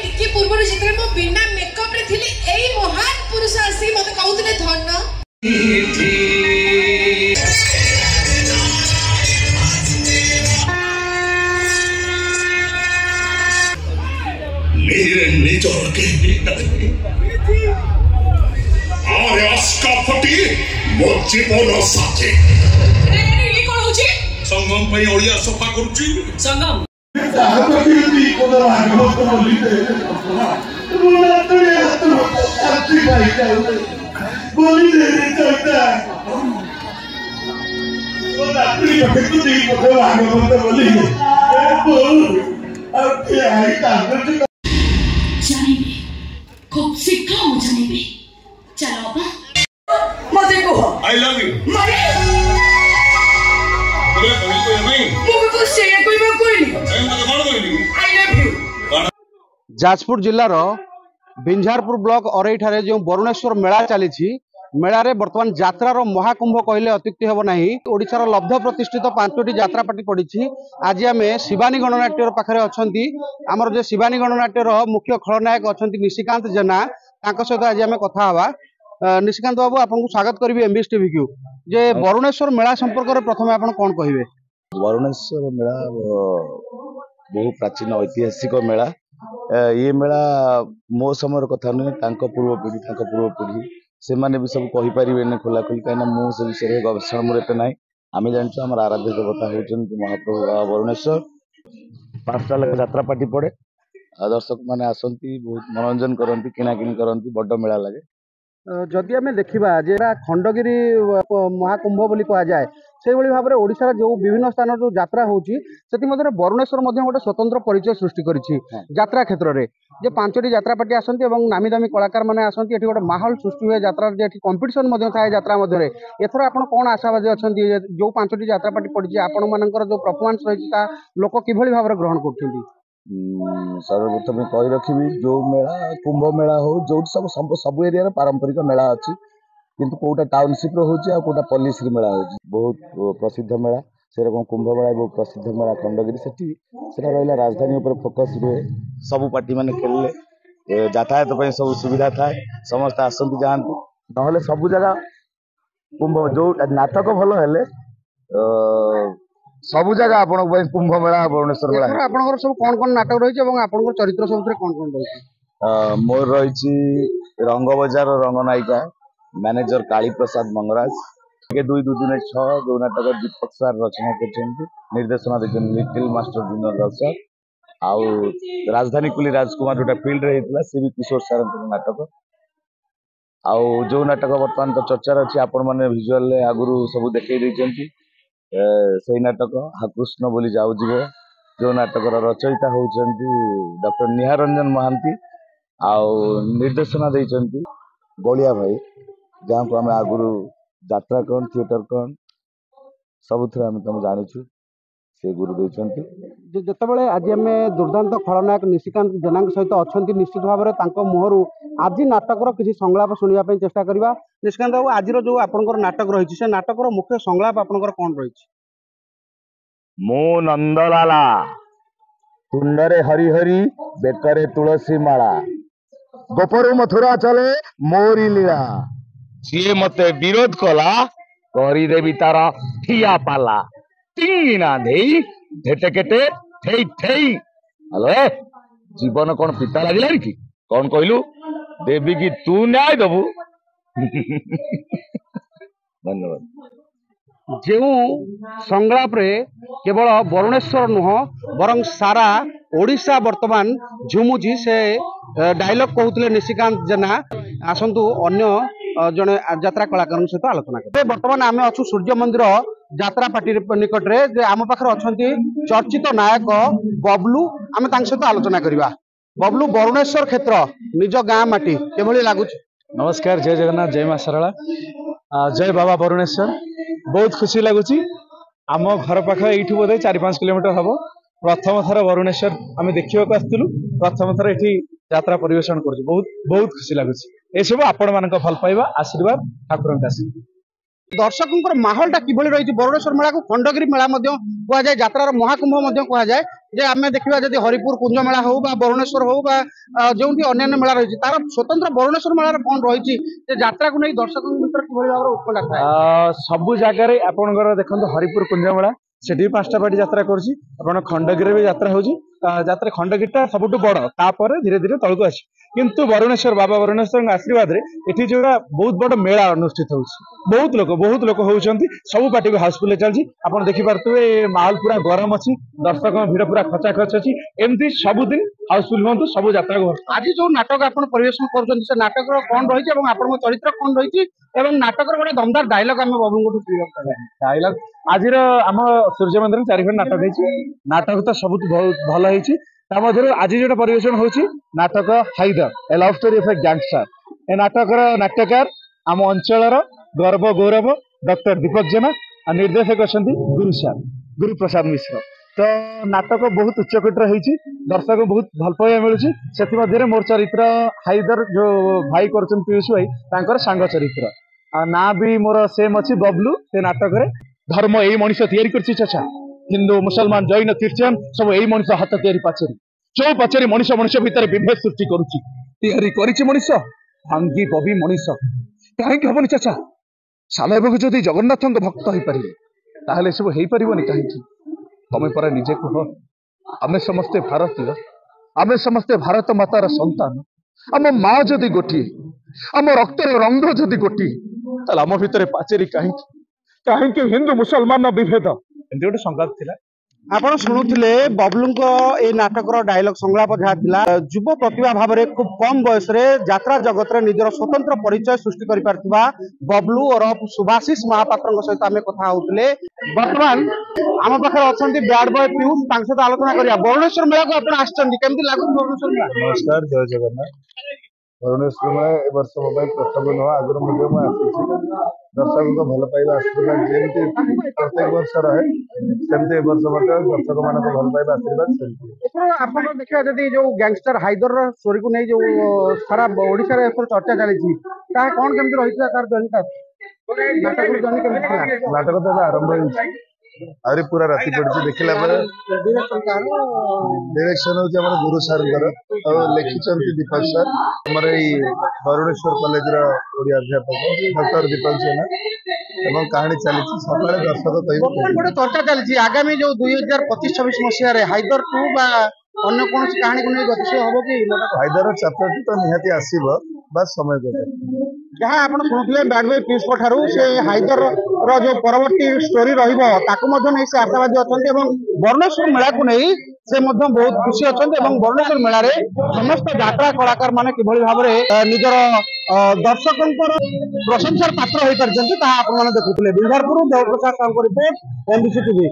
टिके पूर्व जितने मो बिना मेकअप रे थिली एई महान पुरुष आसी मते कहउतले धन मेरे निजर के आरे अस्का फटी मो जीवन साथे ए ये कोन होची संगम पई ओडिया सफा करूची संगम साहबती को भागवत बोली दे बोला तोरे हाथ आरती भाई जाऊ बोली दे रे चौथा बोला तोरे हाथ तू दी को भागवत बोली दे बोल अब के आई ताकत जानिबे खूब शिक्षा हो जानिबे चलो बा मते को आई लव यू मरे बोले कोई कोई नहीं मुझे तो से कोई मैं कोई नहीं मैं तो कौन कोई नहीं आई लव यू जाजपुर जिल्लार बिंझारपुर ब्लॉक अरई ठारे जो वरुणेश्वर मेला चली मेलारे बर्तमान यात्रार महाकुंभ कहले अत्युक्ति हेब नहीं। ओडिशार लब्ध प्रतिष्ठित 5टी यात्रापाटी पड़ी। आज आम शिवानी गणनाट्यर पाखे अच्छा आमर जो शिवानी गणनाट्यर मुख्य खलनायक अच्छा निशिकांत जेना सहित आज आम कथा हवा। निशिकांत बाबू आपको स्वागत करी एमबीएस टीवी क्यू जे वरुणेश्वर मेला संपर्क में प्रथम आप कौन कहे? वरुणेश्वर मेला बहु प्राचीन ऐतिहासिक मेला। ये मेला मो समय कथा नुहे पूर्व पीढ़ी से माने भी सब कही पारे खोला खोली कहीं मुझे विषय गवेषणा मोर एत ना। आम जानू आम आराध्य देवता होती महाप्रभु वरुणेश्वर। 5टा यात्रापाटी पड़े दर्शक मैंने आसती बहुत मनोरंजन करती किणाकिणी करती बड़ मेला लगे। जदि आम देखा जेरा खंडगिरी महाकुंभ बोली कह जाए से भाव में ओडिशार जो विभिन्न स्थान जो यात्रा होची वरुणेश्वर गोटे स्वतंत्र परिचय सृष्टि करिछि यात्रा क्षेत्र में जे 5टी यात्रापाटी आसती और नामी दामी कलाकार मैंने आसती एठी गोटे माहौल सृष्टि हुए यात्रा कंपिटिशन थाए यात्रा मध्य एथर आप कौन आशावादी अच्छा जो 5टी यात्रापाटी पड़ी आपण मानकर जो परफॉर्मेंस रही लोक किभली भाव में ग्रहण कर? सर्वप्रथम कही रखी जो मेला कुंभ मेला हो जो सब एरिया पारंपरिक मेला अच्छी किंतु कोटा टाउनशिप होटा पॉलिस मेला हो बहुत प्रसिद्ध मेला से रकम कुंभ मेला बहुत प्रसिद्ध मेला खंडगिरी से रहा राजधानी उपर फोकस रुए सबू पार्टी मैंने खेलले यातायात सब सुविधा थाए समस्त आसती जाती ना सबू जगह कुंभ जो नाटक भल हेले सबू जगह आप कुंभ मेला वरुणेश्वर मेला आपनकर सब कौन कौन नाटक रही आपनकर चरित्र सब कौन कौन रही? मोर रही रंग बजार रंगनायिका मैनेजर काली प्रसाद मंगराज 2-2-6 जो नाटक दीपक सार रचना कर निर्देशना देखते लिटिल मास्टर जूनियर दर्शक आउ राजधानी कुली राजकुमार जोटा फिल्ड रे सी भी किशोर सार नाटक आउ जो नाटक बर्तमान तो चर्चार अच्छी आपण मैंने भिजुआल आगुरी सब देखई से नाटक हाकृष्ण बोली जाऊ जीव जो नाटक रचयिता होती डॉक्टर निहार रंजन महांती आउ निर्देशना देइचंती बलिया भाई जहाँ को आम आगुरी यात्रा कौन थिएटर कौन सब तुम जाचु से गुरु देते जितेबाला आज आम दुर्दांत खलनायक निशिकांत जेना सहित अच्छा निश्चित भाव में मुहर आज नाटकर किसी संलाप शुणापी चेष्टा करवा। निशिकांत बाबू आज जो आपंकर नाटक रही से नाटकर मुख्य संलाप आपंकर कौन रही? मो नंदलाला तुंडरे हरिहरी बेकरे तुलसी माला गोपरू मथुरा चले मोरी लीला सी मते विरोध कला करदेवी तार ठिया पाला टीना धेटे केटे ठेई ठेई हेलो जीवन कौन पिता लगे कि कौन कहलु देवी की तू न्याय दबु धन्यवाद। जो संलाप रे केवल वरुणेश्वर नुह बरं सारा ओडिशा वर्तमान झुमुची से डायलॉग कहते निशिकांत जेना आसतु अन्य जड़े यात्रा कलाकार सहित आलोचना करें। बर्तमान आम अच्छु सूर्य मंदिर यात्रा पार्टी निकट में आम पाखे अच्छा चर्चित नायक बबलू आम सहित आलोचना करवा। बबलू वरुणेश्वर क्षेत्र निज गाँ माटी के लगुच? नमस्कार, जय जगन्नाथ, जय मां सरला, जय बाबा वरुणेश्वर। बहुत खुशी लगुच आम घर पाख ये बोधे 4-5 किलोमीटर हम प्रथम थर वरुणेश्वर आम देखा आसलु प्रथम थर ये यात्रा परिवेशन कर बहुत बहुत खुशी लगुच। ये सब आपण मान भल पाइबा आशीर्वाद ठाकुर। दर्शकों माहौलटा किभली रही बरुणेश्वर मेला को खंडगिरी मेला कह जाए यात्रार महाकुंभ कह जाए जे आम देखा जब हरिपुर कुंज मेला हो बरुणेश्वर हो जो अन्य मेला रही तार स्वतंत्र बरुणेश्वर मेलार कौन रही यात्रा को नहीं दर्शकों भर किभली भाव उत्कंठा थाए सबु जगार आपंकर देखो हरिपुर कुंज मेला सेठी 5टा पार्टी यात्रा कर खंडगिरी भी यात्रा हो यात्रा खंडगिरी सब बड़ तापर धीरे धीरे तलक आस किंतु बरुणेश्वर बाबा बरुणेश्वर आशीर्वाद ये जो बहुत बड़ मेला अनुष्ठित हो बहुत लोक होती सब पार्टी को हाउसफुल चलती आप देखिपे माहौल पूरा गरम अच्छी दर्शक भिड़ पूरा खचाखच अच्छी एमती सबुदिन हाउसफुल हूँ सब यात्रा को आज जो नाटक आप परिवेशन कर नाटक कौन रही आप चरित्र कौन रही नाटक गोटे दमदार डायलॉग आम बाबू डायलॉग आज आम सूर्य मंदिर 4 खंड नाटक है नाटक तो सब बहुत भल होती आज जो परिवेशन होची नाटक Haidar a love story of a gangster a नाटक नाट्यकार आम अंचल गर्व गौरव डॉक्टर दीपक जेना और निर्देशक अच्छा गुरु प्रसाद मिश्र तो नाटक बहुत उच्चकोटर होती दर्शक बहुत भल पाइबा मिलूँ से मोर चरित्र हाइदर जो भाई कर पीयूष भाई सांग चरित्र ना भी मोर सेम अच्छी बबलू से नाटक धर्म यही मनीष तैयारी कर चचा हिंदू मुसलमान जैन क्रिश्चियन सब यही मनीष हाथ तैयारी पाचेरी जो पाचेरी मनीष मनीष भितर विभेद सृष्टि करुच्ची मनीष भांगी बबी मनीष कहीं हेनी चाचा साले बाबू जदि जगन्नाथ भक्त हो पारे ताहले सब हो पारनि कहीं तमें पर निजे कह आमे समस्ते भारतीय आमे समस्ते भारत मातार संतान आम माँ जदि गोटे आम रक्तर रंग जदि गोटे ताल आम भितर पाचेरी कहीं हिंदू मुसलमान विभेद एमती गोटे संघात थिला आपण शुणुले बबलू ए नाटक डायलॉग संलाप जहाँ थिला युव प्रतिभा भाव में खूब कम बयस यात्रा जगत रे निजर स्वतंत्र परिचय सृष्टि कर पारथिबा बबलू और सुभाषिष महापात्र सहित आम कथा होते बर्तमान आम पाखे अच्छा बैड बॉय पीयूष सहित आलोचना करिया बरुणेश्वर मेला को आप केमती लागू बरुणेश्वर मेला नमस्कार जय जगन्नाथ बरुणेश्वर मेला ए वर्ष मो प्रथम नुह आगुरी मुझे दर्शकों को भल पाइबा आशीर्वाद जमी प्रत्येक वर्ष रहे सेमती वर्ष दर्शक मान भल पाइबा आशीर्वाद आप देखा जदि जो गैंगस्टर हाइदर स्टोरी को नहीं जो सारा ओडिशा रे चर्चा चली कौन केमती रही तार नाटक तो आरंभ हो आरे पूरा राति पड़ी देखला डायरेक्शन हूँ गुरु सर लिखिं दीपक सर आम बरुणेश्वर कॉलेज ओडिया अध्यापक डॉक्टर दीपक जेना एवं कहानी चली सका दर्शक गोटे चर्चा चली आगामी जो 2025-26 मसीह हाइदर 2 अन्य कौन कहानी को नहीं गतिशील हम कि हाइदर चैप्टर तो निहाती आसब बस समय देते जहाँ आप शुणुते बैड बॉय पीयूष ठारू से हाइदर जो परवर्ती स्टोरी रही से आशावादी अच्छा बरुणेश्वर मेला को नहीं से बहुत खुशी अच्छा बरुणेश्वर मेला रे समस्त यात्रा कलाकार माने किभली भाव में निजर दर्शकों प्रशंसार पात्र हो पार्टी आप देखुले Biharpur Devprasad Sahu report MBC TV.